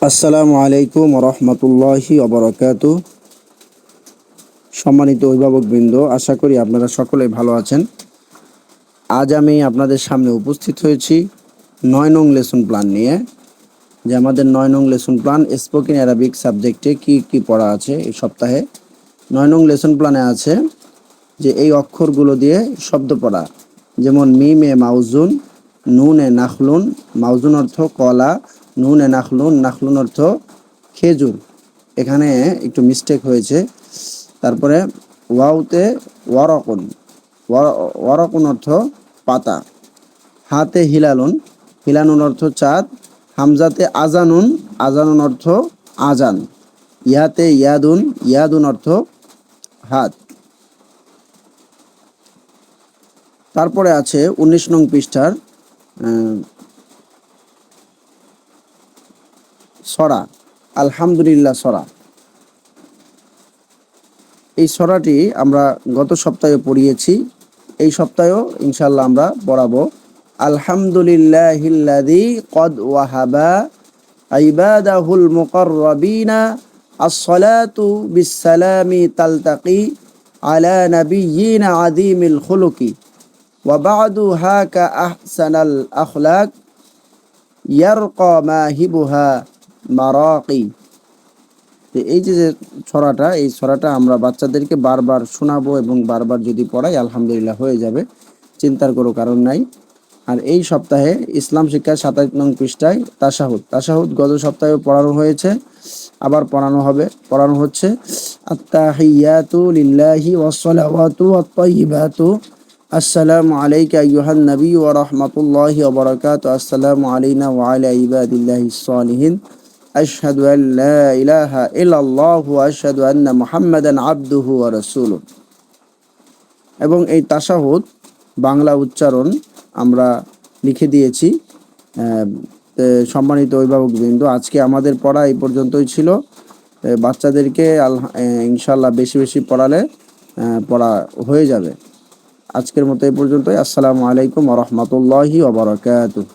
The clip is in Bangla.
আসসালামু আলাইকুম রহমতুল্লাহি ওবরাকাতু। সম্মানিত অভিভাবকবৃন্দ, আশা করি আপনারা সকলে ভালো আছেন। আজ আমি আপনাদের সামনে উপস্থিত হয়েছি 9 নং লেসন প্ল্যান নিয়ে, যে আমাদের 9 নং লেসন প্ল্যান স্পোকেন অ্যারাবিক সাবজেক্টে কি পড়া আছে এই সপ্তাহে। 9 নং লেসন প্ল্যানে আছে যে এই অক্ষরগুলো দিয়ে শব্দ পড়া, যেমন মিমে মাউজুন, নুনে নাখলুন, মাউজুন অর্থ কলা, নুনে নাখলুন, নাখলুন অর্থ খেজুর। এখানে একটু মিস্টেক হয়েছে। তারপরে ওয়াউতে ওয়ারকুন, ওয়ারকুন অর্থ পাতা। হাতে হিলালুন, হিলানুন অর্থ চাঁদ। হামজাতে আজানুন, আজানুন অর্থ আজান। ইয়াতে ইয়াদুন, ইয়াদুন অর্থ হাত। তারপরে আছে 19 নং পৃষ্ঠার সরা আলহামদুলিল্লাহ সরা। এই সরাটি আমরা গত সপ্তাহে পড়িয়েছি, এই সপ্তাহেও ইনশাল্লাহ আমরা পড়াবো। আলহামদুলিল্লাহিল্লাযী ক্বাদ ওয়াহাবা ইবাদাহুল মুকাররাবিনা আসসালাতু বিসসালামি তালতাকি আলা নাবিয়্যিনা আযীমিল খুলুকি ওয়া বা'দু হাকা আহসানাল আখলাক ইয়ারকা মাহিবুহা মারাকি। এই যে ছড়াটা, এই ছড়াটা আমরা বাচ্চাদেরকে বারবার শোনাবো এবং বারবার যদি পড়াই আলহামদুলিল্লাহ হয়ে যাবে, চিন্তার কোনো কারণ নাই। আর এই সপ্তাহে ইসলাম শিক্ষার 27 নং পৃষ্ঠায় তাশাহুদ, তাশাহুদ গত সপ্তাহে পড়ানো হয়েছে, আবার পড়ানো হচ্ছে। আত্তাহিয়াতু লিল্লাহি ওয়াসসালাওয়াতু ওয়াত-তাইয়্যিবাতু আসসালামু আলাইকা আইয়ুহান নবী ওয়া রাহমাতুল্লাহি ওয়া বারাকাতুহু আসসালামু আলাইনা ওয়া আলা ইবাদিল্লাহিস সালিহিন আশহাদু আল লা ইলাহা ইল্লাল্লাহু ওয়া আশহাদু আন্না মুহাম্মাদান আবদুহু ওয়া রাসূলুহু। এবং এই তাশাহুদ বাংলা উচ্চারণ আমরা লিখে দিয়েছি। সম্মানিত অভিভাবকবৃন্দ, আজকে আমাদের পড়া এই পর্যন্তই ছিল। বাচ্চাদেরকে ইনশাল্লাহ বেশি বেশি পড়ালে পড়া হয়ে যাবে। আজকের মতো এই পর্যন্তই। আসসালামু আলাইকুম ওয়া রাহমাতুল্লাহি ওয়া বারাকাতুহু।